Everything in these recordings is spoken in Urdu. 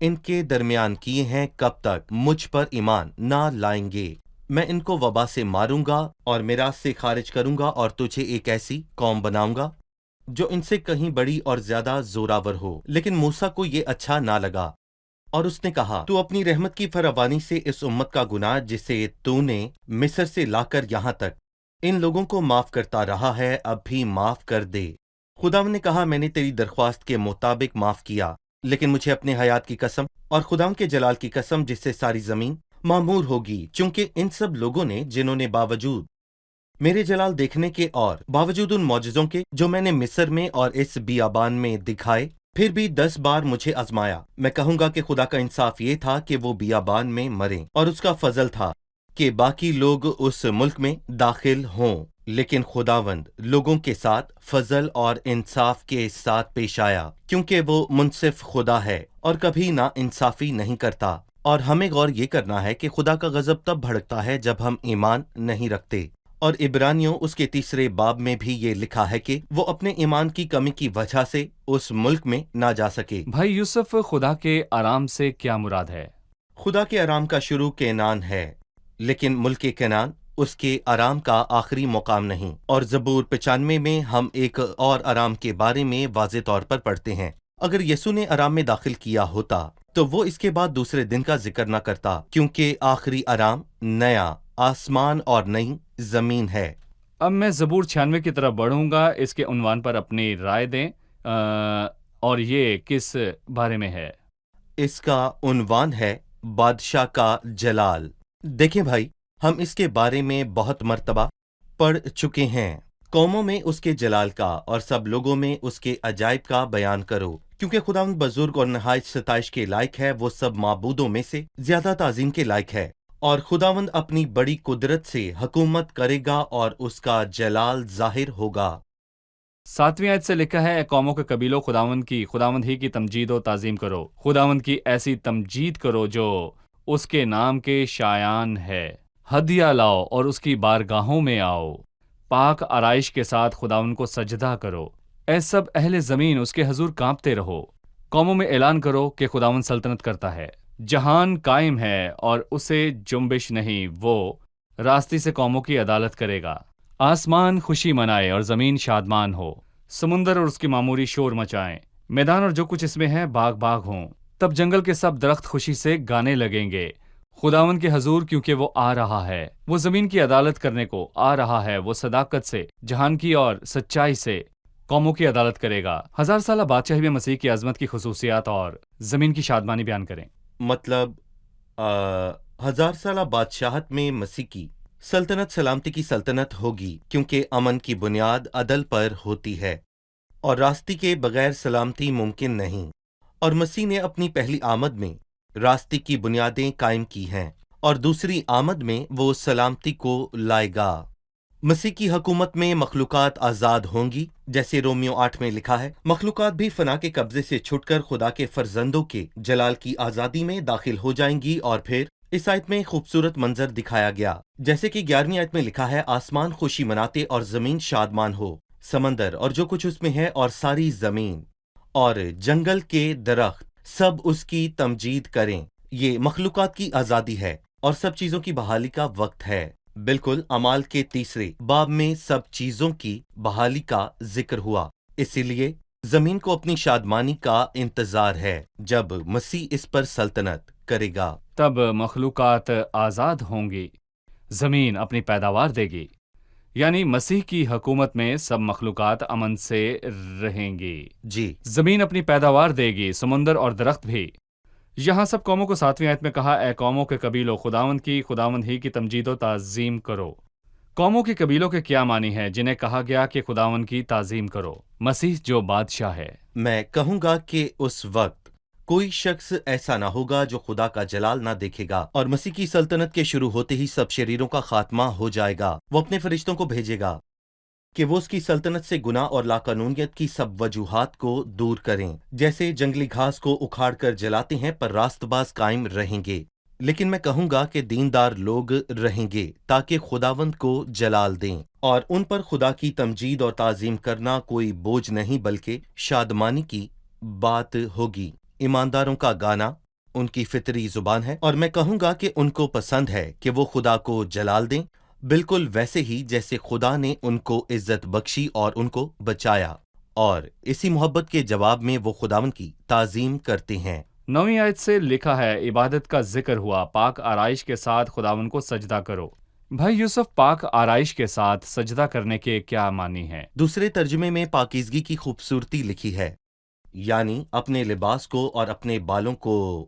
ان کے درمیان کیے ہیں کب تک مجھ پر ایمان نہ لائیں گے؟ میں ان کو وبا سے ماروں گا اور میراث سے خارج کروں گا اور تجھے ایک ایسی قوم بناؤں گا جو ان سے کہیں بڑی اور زیادہ زوراور ہو۔ لیکن موسیٰ کو یہ اچھا نہ لگا اور اس نے کہا، تو اپنی رحمت کی فراوانی سے اس امت کا گناہ جسے تو نے مصر سے لا کر یہاں تک ان لوگوں کو معاف کرتا رہا ہے اب بھی معاف کر دے۔ خداوند نے کہا، میں نے تیری درخواست کے مطابق معاف کیا، لیکن مجھے اپنے حیات کی قسم اور خداوند کے جلال کی قسم جس سے ساری زمین معمور ہوگی، چونکہ ان سب لوگوں نے جنہوں نے باوجود میرے جلال دیکھنے کے اور باوجود ان معجزوں کے جو میں نے مصر میں اور اس بیابان میں دکھائے پھر بھی 10 بار مجھے آزمایا۔ میں کہوں گا کہ خدا کا انصاف یہ تھا کہ وہ بیابان میں مریں، اور اس کا فضل تھا کہ باقی لوگ اس ملک میں داخل ہوں، لیکن خداوند لوگوں کے ساتھ فضل اور انصاف کے ساتھ پیش آیا، کیونکہ وہ منصف خدا ہے اور کبھی نا انصافی نہیں کرتا۔ اور ہمیں غور یہ کرنا ہے کہ خدا کا غضب تب بھڑکتا ہے جب ہم ایمان نہیں رکھتے، اور عبرانیوں اس کے 3 باب میں بھی یہ لکھا ہے کہ وہ اپنے ایمان کی کمی کی وجہ سے اس ملک میں نہ جا سکے۔ بھائی یوسف، خدا کے آرام سے کیا مراد ہے؟ خدا کے آرام کا شروع کینان ہے، لیکن ملک کینان اس کے آرام کا آخری مقام نہیں۔ اور زبور 95 میں ہم ایک اور آرام کے بارے میں واضح طور پر پڑھتے ہیں۔ اگر یسوع نے آرام میں داخل کیا ہوتا تو وہ اس کے بعد دوسرے دن کا ذکر نہ کرتا، کیونکہ آخری آرام نیا آسمان اور نئی زمین ہے۔ اب میں زبور 96 کی طرف بڑھوں گا، اس کے عنوان پر اپنی رائے دیں، اور یہ کس بارے میں ہے؟ اس کا عنوان ہے بادشاہ کا جلال۔ دیکھیں بھائی، ہم اس کے بارے میں بہت مرتبہ پڑھ چکے ہیں۔ قوموں میں اس کے جلال کا اور سب لوگوں میں اس کے عجائب کا بیان کرو، کیونکہ خداوند بزرگ اور نہایت ستائش کے لائق ہے، وہ سب معبودوں میں سے زیادہ تعظیم کے لائق ہے، اور خداوند اپنی بڑی قدرت سے حکومت کرے گا اور اس کا جلال ظاہر ہوگا۔ 7ویں آیت سے لکھا ہے، اے قوموں کے قبیلوں، خداوند ہی کی تمجید و تعظیم کرو، خداوند کی ایسی تمجید کرو جو اس کے نام کے شایان ہے۔ ہدیہ لاؤ اور اس کی بارگاہوں میں آؤ، پاک آرائش کے ساتھ خداوند کو سجدہ کرو۔ اے سب اہل زمین، اس کے حضور کانپتے رہو، قوموں میں اعلان کرو کہ خداوند سلطنت کرتا ہے۔ جہان قائم ہے اور اسے جنبش نہیں، وہ راستی سے قوموں کی عدالت کرے گا۔ آسمان خوشی منائے اور زمین شادمان ہو، سمندر اور اس کی معموری شور مچائیں، میدان اور جو کچھ اس میں ہے باغ باغ ہوں۔ تب جنگل کے سب درخت خوشی سے گانے لگیں گے خداوند کے حضور، کیونکہ وہ آ رہا ہے، وہ زمین کی عدالت کرنے کو آ رہا ہے، وہ صداقت سے، جہان کی اور سچائی سے قوموں کی عدالت کرے گا۔ 1000 سالہ بادشاہی میں مسیح کی عظمت کی خصوصیات اور زمین کی شادمانی بیان کریں۔ مطلب 1000 سالہ بادشاہت میں مسیح کی سلطنت سلامتی کی سلطنت ہوگی، کیونکہ امن کی بنیاد عدل پر ہوتی ہے اور راستی کے بغیر سلامتی ممکن نہیں، اور مسیح نے اپنی پہلی آمد میں راستی کی بنیادیں قائم کی ہیں، اور دوسری آمد میں وہ سلامتی کو لائے گا۔ مسیح کی حکومت میں مخلوقات آزاد ہوں گی، جیسے رومیو 8 میں لکھا ہے، مخلوقات بھی فنا کے قبضے سے چھٹ کر خدا کے فرزندوں کے جلال کی آزادی میں داخل ہو جائیں گی۔ اور پھر اس آیت میں خوبصورت منظر دکھایا گیا، جیسے کہ 11ویں آیت میں لکھا ہے، آسمان خوشی مناتے اور زمین شادمان ہو، سمندر اور جو کچھ اس میں ہے اور ساری زمین اور جنگل کے درخت سب اس کی تمجید کریں۔ یہ مخلوقات کی آزادی ہے اور سب چیزوں کی بحالی کا وقت ہے۔ بالکل اعمال کے 3 باب میں سب چیزوں کی بحالی کا ذکر ہوا، اسی لیے زمین کو اپنی شادمانی کا انتظار ہے جب مسیح اس پر سلطنت کرے گا۔ تب مخلوقات آزاد ہوں گی، زمین اپنی پیداوار دے گی، یعنی مسیح کی حکومت میں سب مخلوقات امن سے رہیں گی۔ جی، زمین اپنی پیداوار دے گی، سمندر اور درخت بھی۔ یہاں سب قوموں کو 7ویں آیت میں کہا، اے قوموں کے قبیلوں، خداوند ہی کی تمجید و تعظیم کرو۔ قوموں کے قبیلوں کے کیا معنی ہے جنہیں کہا گیا کہ خداوند کی تعظیم کرو؟ مسیح جو بادشاہ ہے۔ میں کہوں گا کہ اس وقت کوئی شخص ایسا نہ ہوگا جو خدا کا جلال نہ دیکھے گا، اور مسیح کی سلطنت کے شروع ہوتے ہی سب شریروں کا خاتمہ ہو جائے گا۔ وہ اپنے فرشتوں کو بھیجے گا کہ وہ اس کی سلطنت سے گناہ اور لاقانونیت کی سب وجوہات کو دور کریں، جیسے جنگلی گھاس کو اکھاڑ کر جلاتے ہیں پر راست باز قائم رہیں گے۔ لیکن میں کہوں گا کہ دیندار لوگ رہیں گے تاکہ خداوند کو جلال دیں، اور ان پر خدا کی تمجید اور تعظیم کرنا کوئی بوجھ نہیں بلکہ شادمانی کی بات ہوگی۔ ایمانداروں کا گانا ان کی فطری زبان ہے، اور میں کہوں گا کہ ان کو پسند ہے کہ وہ خدا کو جلال دیں، بالکل ویسے ہی جیسے خدا نے ان کو عزت بخشی اور ان کو بچایا، اور اسی محبت کے جواب میں وہ خداوند کی تعظیم کرتے ہیں۔ 9ویں آیت سے لکھا ہے، عبادت کا ذکر ہوا، پاک آرائش کے ساتھ خداوند کو سجدہ کرو۔ بھائی یوسف، پاک آرائش کے ساتھ سجدہ کرنے کے کیا معنی ہے؟ دوسرے ترجمے میں پاکیزگی کی خوبصورتی لکھی ہے، یعنی اپنے لباس کو اور اپنے بالوں کو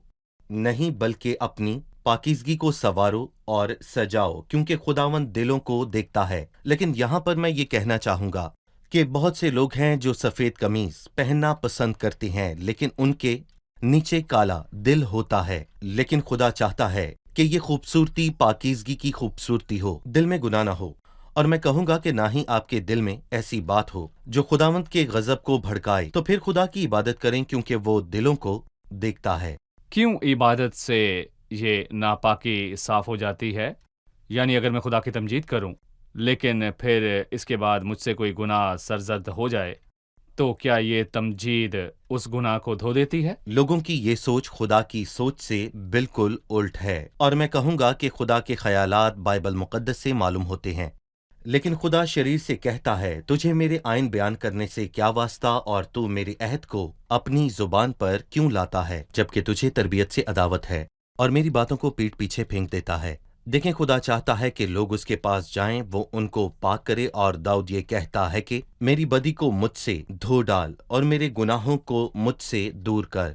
نہیں بلکہ اپنی پاکیزگی کو سنوارو اور سجاؤ، کیونکہ خداوند دلوں کو دیکھتا ہے۔ لیکن یہاں پر میں یہ کہنا چاہوں گا کہ بہت سے لوگ ہیں جو سفید قمیص پہننا پسند کرتے ہیں، لیکن ان کے نیچے کالا دل ہوتا ہے۔ لیکن خدا چاہتا ہے کہ یہ خوبصورتی پاکیزگی کی خوبصورتی ہو، دل میں گناہ نہ ہو، اور میں کہوں گا کہ نہ ہی آپ کے دل میں ایسی بات ہو جو خداوند کے غضب کو بھڑکائے۔ تو پھر خدا کی عبادت کریں، کیونکہ وہ دلوں کو دیکھتا ہے۔ کیوں عبادت سے یہ ناپاکی صاف ہو جاتی ہے؟ یعنی اگر میں خدا کی تمجید کروں لیکن پھر اس کے بعد مجھ سے کوئی گناہ سرزد ہو جائے تو کیا یہ تمجید اس گناہ کو دھو دیتی ہے؟ لوگوں کی یہ سوچ خدا کی سوچ سے بالکل الٹ ہے، اور میں کہوں گا کہ خدا کے خیالات بائبل مقدس سے معلوم ہوتے ہیں۔ لیکن خدا شریر سے کہتا ہے، تجھے میرے آئین بیان کرنے سے کیا واسطہ، اور تو میرے عہد کو اپنی زبان پر کیوں لاتا ہے، جبکہ تجھے تربیت سے عداوت ہے اور میری باتوں کو پیٹھ پیچھے پھینک دیتا ہے۔ دیکھیں، خدا چاہتا ہے کہ لوگ اس کے پاس جائیں، وہ ان کو پاک کرے، اور داؤد یہ کہتا ہے کہ میری بدی کو مجھ سے دھو ڈال اور میرے گناہوں کو مجھ سے دور کر،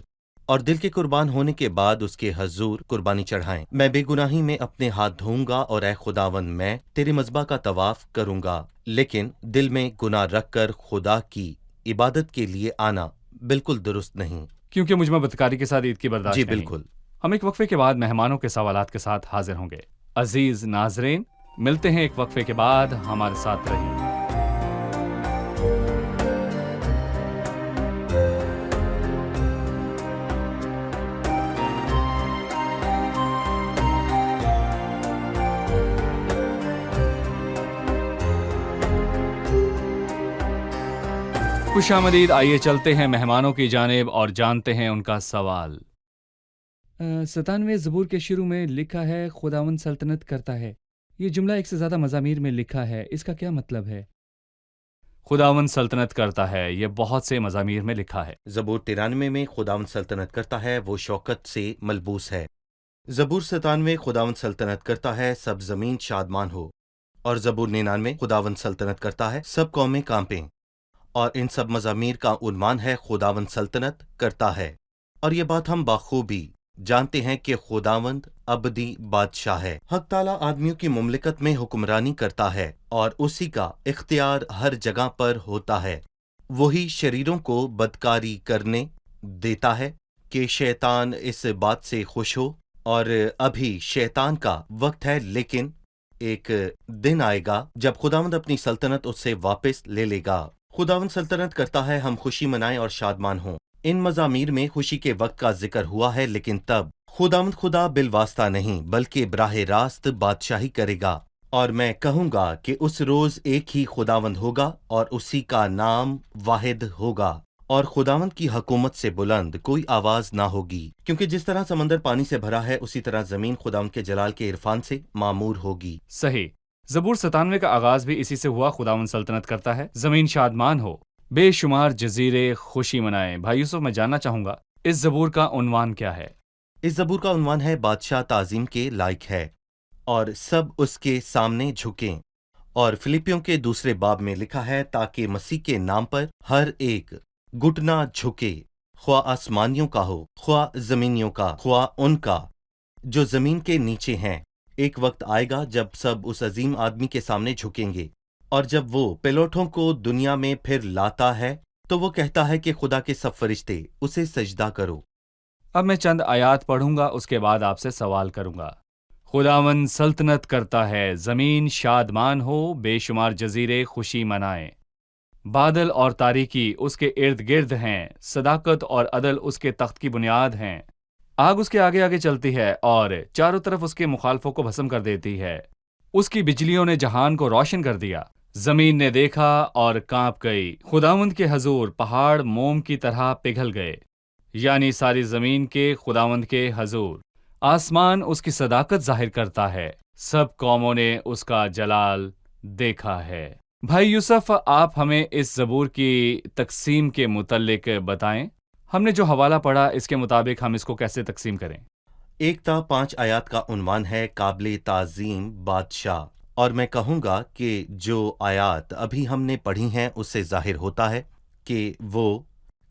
اور دل کے قربان ہونے کے بعد اس کے حضور قربانی چڑھائیں۔ میں بے گناہی میں اپنے ہاتھ دھوؤں گا، اور اے خداوند میں تیرے مذبح کا طواف کروں گا، لیکن دل میں گناہ رکھ کر خدا کی عبادت کے لیے آنا بالکل درست نہیں۔ کیونکہ مجھ میں بدکاری کے ساتھ عید کی برداشت جی نہیں۔ بالکل۔ ہم ایک وقفے کے بعد مہمانوں کے سوالات کے ساتھ حاضر ہوں گے۔ عزیز ناظرین، ملتے ہیں ایک وقفے کے بعد، ہمارے ساتھ رہیے۔ خوش آمدید، آئیے چلتے ہیں مہمانوں کی جانب اور جانتے ہیں ان کا سوال۔ 97 زبور کے شروع میں لکھا ہے خداوند سلطنت کرتا ہے۔ یہ جملہ ایک سے زیادہ مزامیر میں لکھا ہے، اس کا کیا مطلب ہے؟ خداوند سلطنت کرتا ہے، یہ بہت سے مزامیر میں لکھا ہے۔ زبور 93 میں خداوند سلطنت کرتا ہے، وہ شوکت سے ملبوس ہے۔ زبور 97 خداوند سلطنت کرتا ہے، سب زمین شادمان ہو، اور زبور 99 خداوند سلطنت کرتا ہے، سب قومیں کانپیں۔ اور ان سب مزامیر کا عنوان ہے خداوند سلطنت کرتا ہے، اور یہ بات ہم بخوبی جانتے ہیں کہ خداوند ابدی بادشاہ ہے۔ حق تعالیٰ آدمیوں کی مملکت میں حکمرانی کرتا ہے، اور اسی کا اختیار ہر جگہ پر ہوتا ہے۔ وہی شریروں کو بدکاری کرنے دیتا ہے کہ شیطان اس بات سے خوش ہو، اور ابھی شیطان کا وقت ہے، لیکن ایک دن آئے گا جب خداوند اپنی سلطنت اس سے واپس لے لے گا۔ خداوند سلطنت کرتا ہے، ہم خوشی منائیں اور شادمان ہوں۔ ان مزامیر میں خوشی کے وقت کا ذکر ہوا ہے، لیکن تب خداوند خدا بالواسطہ نہیں بلکہ براہ راست بادشاہی کرے گا، اور میں کہوں گا کہ اس روز ایک ہی خداوند ہوگا اور اسی کا نام واحد ہوگا، اور خداوند کی حکومت سے بلند کوئی آواز نہ ہوگی، کیونکہ جس طرح سمندر پانی سے بھرا ہے اسی طرح زمین خداوند کے جلال کے عرفان سے معمور ہوگی۔ صحیح۔ زبور 97 کا آغاز بھی اسی سے ہوا، خداوند سلطنت کرتا ہے، زمین شادمان ہو، بے شمار جزیرے خوشی منائیں۔ بھائی یوسف، میں جاننا چاہوں گا اس زبور کا عنوان کیا ہے؟ اس زبور کا عنوان ہے بادشاہ تعظیم کے لائق ہے اور سب اس کے سامنے جھکیں، اور فلپیوں کے 2 باب میں لکھا ہے تاکہ مسیح کے نام پر ہر ایک گھٹنا جھکے، خواہ آسمانیوں کا ہو، خواہ زمینیوں کا، خواہ ان کا جو زمین کے نیچے ہیں۔ ایک وقت آئے گا جب سب اس عظیم آدمی کے سامنے جھکیں گے، اور جب وہ پیلوٹوں کو دنیا میں پھر لاتا ہے تو وہ کہتا ہے کہ خدا کے سب فرشتے اسے سجدہ کرو۔ اب میں چند آیات پڑھوں گا، اس کے بعد آپ سے سوال کروں گا۔ خداوند سلطنت کرتا ہے، زمین شادمان ہو، بے شمار جزیرے خوشی منائیں۔ بادل اور تاریکی اس کے ارد گرد ہیں، صداقت اور عدل اس کے تخت کی بنیاد ہیں۔ آگ اس کے آگے آگے چلتی ہے اور چاروں طرف اس کے مخالفوں کو بھسم کر دیتی ہے۔ اس کی بجلیوں نے جہان کو روشن کر دیا، زمین نے دیکھا اور کانپ گئی۔ خداوند کے حضور پہاڑ موم کی طرح پگھل گئے۔ یعنی ساری زمین کے خداوند کے حضور۔ آسمان اس کی صداقت ظاہر کرتا ہے، سب قوموں نے اس کا جلال دیکھا ہے۔ بھائی یوسف، آپ ہمیں اس زبور کی تقسیم کے متعلق بتائیں۔ ہم نے جو حوالہ پڑھا اس کے مطابق ہم اس کو کیسے تقسیم کریں؟ 1 تا 5 آیات کا عنوان ہے قابل تعظیم بادشاہ، اور میں کہوں گا کہ جو آیات ابھی ہم نے پڑھی ہیں اس سے ظاہر ہوتا ہے کہ وہ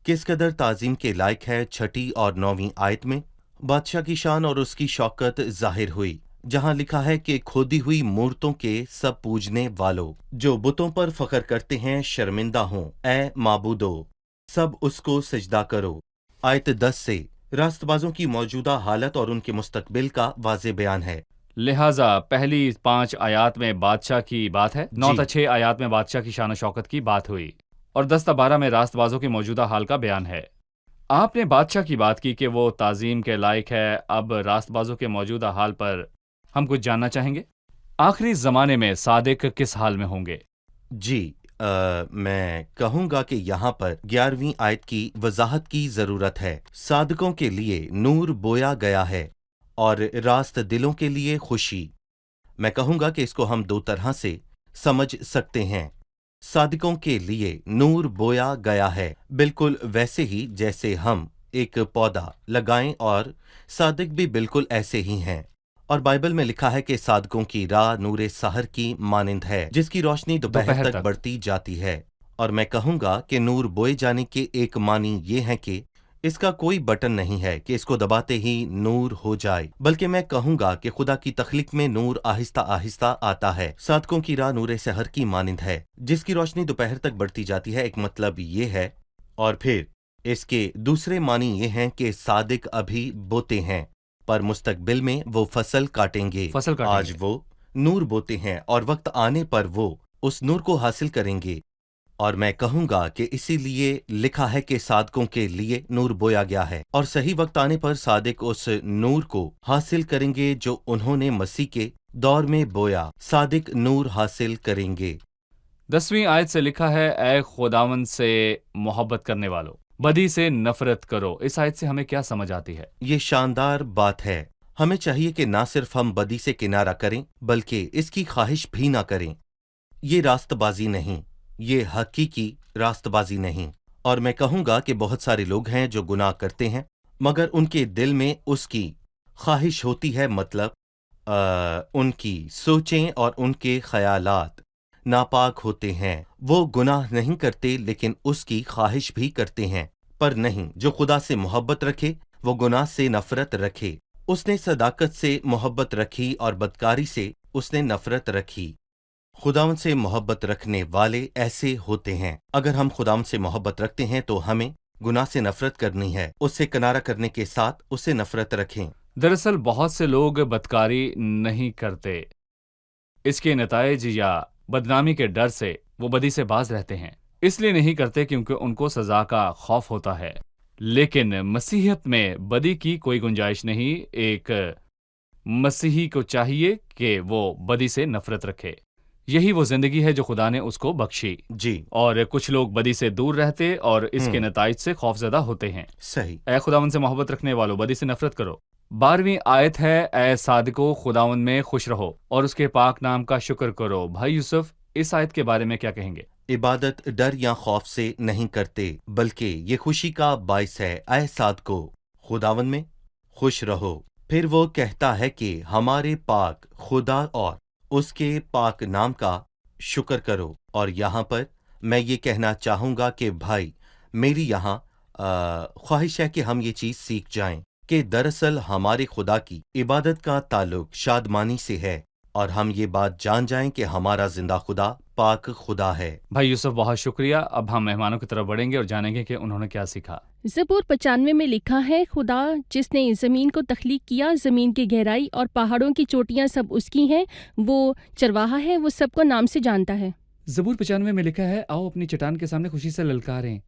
کس قدر تعظیم کے لائق ہے۔ 6 اور 9 آیت میں بادشاہ کی شان اور اس کی شوکت ظاہر ہوئی، جہاں لکھا ہے کہ کھودی ہوئی مورتوں کے سب پوجنے والوں جو بتوں پر فخر کرتے ہیں شرمندہ ہوں، اے معبودو سب اس کو سجدہ کرو۔ آیت 10 سے راست بازوں کی موجودہ حالت اور ان کے مستقبل کا واضح بیان ہے۔ لہٰذا پہلی 5 آیات میں بادشاہ کی بات ہے، 9 جی تا 6 آیات میں بادشاہ کی شان و شوکت کی بات ہوئی، اور 10 تا 12 میں راست بازوں کے موجودہ حال کا بیان ہے۔ آپ نے بادشاہ کی بات کی کہ وہ تعظیم کے لائق ہے، اب راست بازوں کے موجودہ حال پر ہم کچھ جاننا چاہیں گے۔ آخری زمانے میں صادق کس حال میں ہوں گے؟ جی میں کہوں گا کہ یہاں پر 11ویں آیت کی وضاحت کی ضرورت ہے۔ صادقوں کے لیے نور بویا گیا ہے اور راست دلوں کے لیے خوشی۔ میں کہوں گا کہ اس کو ہم 2 طرح سے سمجھ سکتے ہیں۔ صادقوں کے لیے نور بویا گیا ہے، بالکل ویسے ہی جیسے ہم ایک پودا لگائیں، اور صادق بھی بالکل ایسے ہی ہیں۔ اور بائبل میں لکھا ہے کہ صادقوں کی راہ نور سحر کی مانند ہے، جس کی روشنی دوپہر تک بڑھتی جاتی ہے۔ اور میں کہوں گا کہ نور بوئے جانے کے ایک معنی یہ ہے کہ اس کا کوئی بٹن نہیں ہے کہ اس کو دباتے ہی نور ہو جائے، بلکہ میں کہوں گا کہ خدا کی تخلیق میں نور آہستہ آہستہ آتا ہے۔ صادقوں کی راہ نور سحر کی مانند ہے، جس کی روشنی دوپہر تک بڑھتی جاتی ہے، ایک مطلب یہ ہے۔ اور پھر اس کے دوسرے معنی یہ ہیں کہ صادق ابھی بوتے ہیں، پر مستقبل میں وہ فصل کاٹیں گے۔ آج وہ نور بوتے ہیں اور وقت آنے پر وہ اس نور کو حاصل کریں گے۔ اور میں کہوں گا کہ اسی لیے لکھا ہے کہ صادقوں کے لیے نور بویا گیا ہے، اور صحیح وقت آنے پر صادق اس نور کو حاصل کریں گے جو انہوں نے مسیح کے دور میں بویا۔ صادق نور حاصل کریں گے۔ 10ویں آیت سے لکھا ہے، اے خداوند سے محبت کرنے والو بدی سے نفرت کرو۔ اس آیت سے ہمیں کیا سمجھ آتی ہے؟ یہ شاندار بات ہے۔ ہمیں چاہیے کہ نہ صرف ہم بدی سے کنارہ کریں بلکہ اس کی خواہش بھی نہ کریں۔ یہ راست بازی نہیں، یہ حقیقی راست بازی نہیں۔ اور میں کہوں گا کہ بہت سارے لوگ ہیں جو گناہ کرتے ہیں مگر ان کے دل میں اس کی خواہش ہوتی ہے، مطلب ان کی سوچیں اور ان کے خیالات ناپاک ہوتے ہیں۔ وہ گناہ نہیں کرتے لیکن اس کی خواہش بھی کرتے ہیں، پر نہیں، جو خدا سے محبت رکھے وہ گناہ سے نفرت رکھے۔ اس نے صداقت سے محبت رکھی اور بدکاری سے اس نے نفرت رکھی۔ خداوند سے محبت رکھنے والے ایسے ہوتے ہیں۔ اگر ہم خداوند سے محبت رکھتے ہیں تو ہمیں گناہ سے نفرت کرنی ہے، اس سے کنارہ کرنے کے ساتھ اس سے نفرت رکھیں۔ دراصل بہت سے لوگ بدکاری نہیں کرتے، اس کے نتائج یا بدنامی کے ڈر سے وہ بدی سے باز رہتے ہیں۔ اس لیے نہیں کرتے کیونکہ ان کو سزا کا خوف ہوتا ہے۔ لیکن مسیحیت میں بدی کی کوئی گنجائش نہیں۔ ایک مسیحی کو چاہیے کہ وہ بدی سے نفرت رکھے۔ یہی وہ زندگی ہے جو خدا نے اس کو بخشی۔ جی اور کچھ لوگ بدی سے دور رہتے اور اس کے نتائج سے خوفزدہ ہوتے ہیں۔ صحیح۔ اے خداوند سے محبت رکھنے والو بدی سے نفرت کرو۔ 12ویں آیت ہے، اے صادقو خداوند میں خوش رہو اور اس کے پاک نام کا شکر کرو۔ بھائی یوسف، اس آیت کے بارے میں کیا کہیں گے؟ عبادت ڈر یا خوف سے نہیں کرتے بلکہ یہ خوشی کا باعث ہے۔ اے صادقو خداوند میں خوش رہو۔ پھر وہ کہتا ہے کہ ہمارے پاک خدا اور اس کے پاک نام کا شکر کرو۔ اور یہاں پر میں یہ کہنا چاہوں گا کہ بھائی، میری یہاں خواہش ہے کہ ہم یہ چیز سیکھ جائیں کہ دراصل ہمارے خدا کی عبادت کا تعلق شادمانی سے ہے، اور ہم یہ بات جان جائیں کہ ہمارا زندہ خدا پاک خدا ہے۔ بھائی یوسف، بہت شکریہ۔ اب ہم مہمانوں کی طرف بڑھیں گے اور جانیں گے کہ انہوں نے کیا سیکھا۔ زبور 95 میں لکھا ہے، خدا جس نے زمین کو تخلیق کیا، زمین کی گہرائی اور پہاڑوں کی چوٹیاں سب اس کی ہیں، وہ چرواہا ہے، وہ سب کو نام سے جانتا ہے۔ زبور 95 میں لکھا ہے، آؤ اپنی چٹان کے سامنے خوشی سے للکاریں۔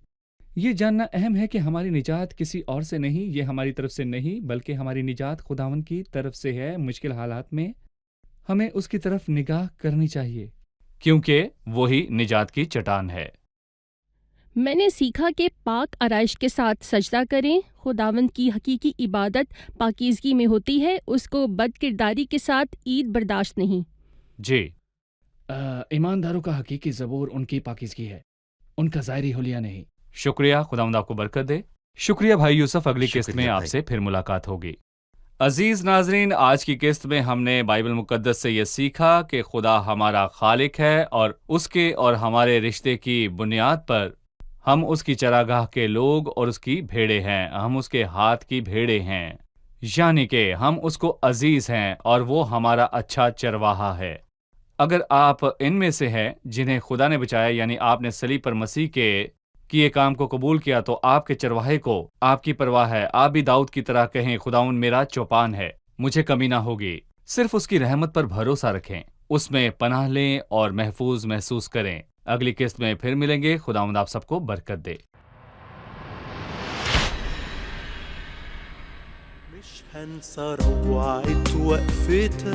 یہ جاننا اہم ہے کہ ہماری نجات کسی اور سے نہیں، یہ ہماری طرف سے نہیں، بلکہ ہماری نجات خداوند کی طرف سے ہے۔ مشکل حالات میں ہمیں اس کی طرف نگاہ کرنی چاہیے کیونکہ وہی نجات کی چٹان ہے۔ میں نے سیکھا کہ پاک آرائش کے ساتھ سجدہ کریں، خداوند کی حقیقی عبادت پاکیزگی میں ہوتی ہے، اس کو بد کرداری کے ساتھ عید برداشت نہیں۔ جی، ایمانداروں کا حقیقی ظہور ان کی پاکیزگی ہے، ان کا ظاہری حلیہ نہیں۔ شکریہ، خداوند آپ کو برکت دے۔ شکریہ بھائی یوسف، اگلی قسط میں شکریہ آپ بھائی۔ سے پھر ملاقات ہوگی۔ عزیز ناظرین، آج کی قسط میں ہم نے بائبل مقدس سے یہ سیکھا کہ خدا ہمارا خالق ہے اور اس کے اور ہمارے رشتے کی بنیاد پر ہم اس کی چراگاہ کے لوگ اور اس کی بھیڑیں ہیں، ہم اس کے ہاتھ کی بھیڑیں ہیں، یعنی کہ ہم اس کو عزیز ہیں اور وہ ہمارا اچھا چرواہا ہے۔ اگر آپ ان میں سے ہیں جنہیں خدا نے بچایا، یعنی آپ نے صلیب پر مسیح کے کیے کام کو قبول کیا، تو آپ کے چرواہے کو آپ کی پرواہ ہے۔ آپ بھی داؤد کی طرح کہیں، خداوند میرا چوپان ہے، مجھے کمی نہ ہوگی۔ صرف اس کی رحمت پر بھروسہ رکھیں، اس میں پناہ لیں اور محفوظ محسوس کریں۔ اگلی قسط میں پھر ملیں گے۔ خداوند آپ سب کو برکت دے۔ مش هنسى روعة وقفتك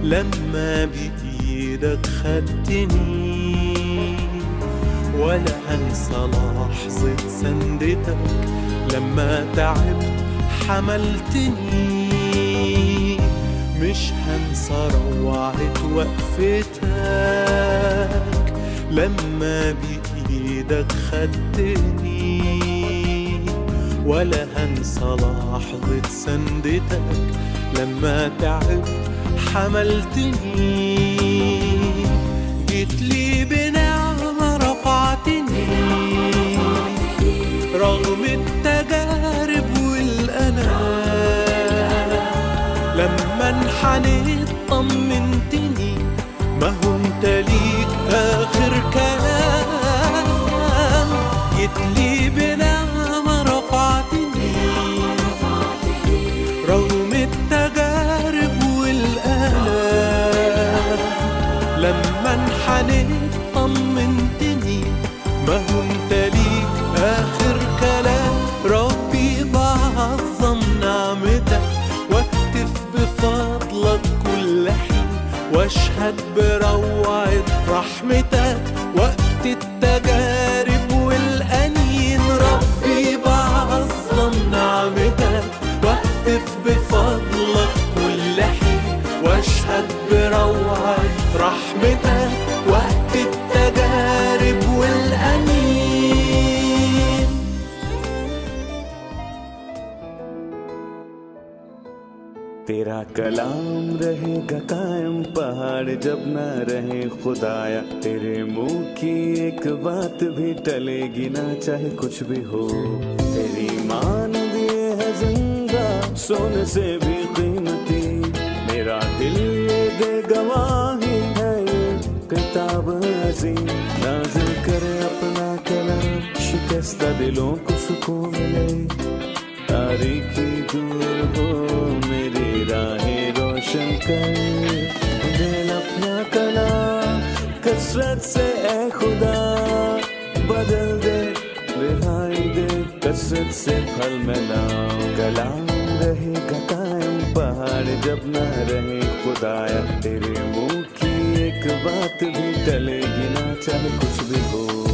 لما بإيدك خدتني، ولا هنسى لحظة سندتك لما تعبت حملتني. مش هنسى روعة وقفتك لما بإيدك خدتني، ولا هنسى لحظة سندتك لما تعبت حملتني. جيت لي بنعمة رفعتني رغم التجارب والألام، لما انحنيت طمنتني ما هو انت ليك آخر كلام. جيت لي بنعمة رفعتني رغم التجارب والآلام، لما انحنيت طمنتني ما هو انت ليك آخر كلام. ربي بعظم نعمتك واهتف بفضلك كل حين، واشهد بروعة رحمتك وقت التجارب والأنين. ربي بعظم نعمتك واهتف بفضلك كل حين، واشهد بروعة رحمتك وقت التجارب والأنين. تیرا کلام رہے گا قائم پہاڑ جب نہ رہے خدایا، تیرے منہ کی ایک بات بھی ٹلے گی نہ چاہے کچھ بھی ہو. تیری مان دیے ہے زندہ سونے سے بھی قیمتی، میرا دل یہ دے گواہی ہے یہ کتاب عظیم. نازل کرے اپنا کلام، شکستہ دلوں کو سکون ملے، تاریکی دور ہو میری راہیں روشن کر. دل اپنا کلام کثرت سے اے خدا بدل دے، رہائی دے کثرت سے پھل ملاؤ. کلام رہے گا قائم پہاڑ جب نہ رہے خدایا، تیرے منہ کی ایک بات بھی ٹلے گی نہ چاہے کچھ بھی ہو.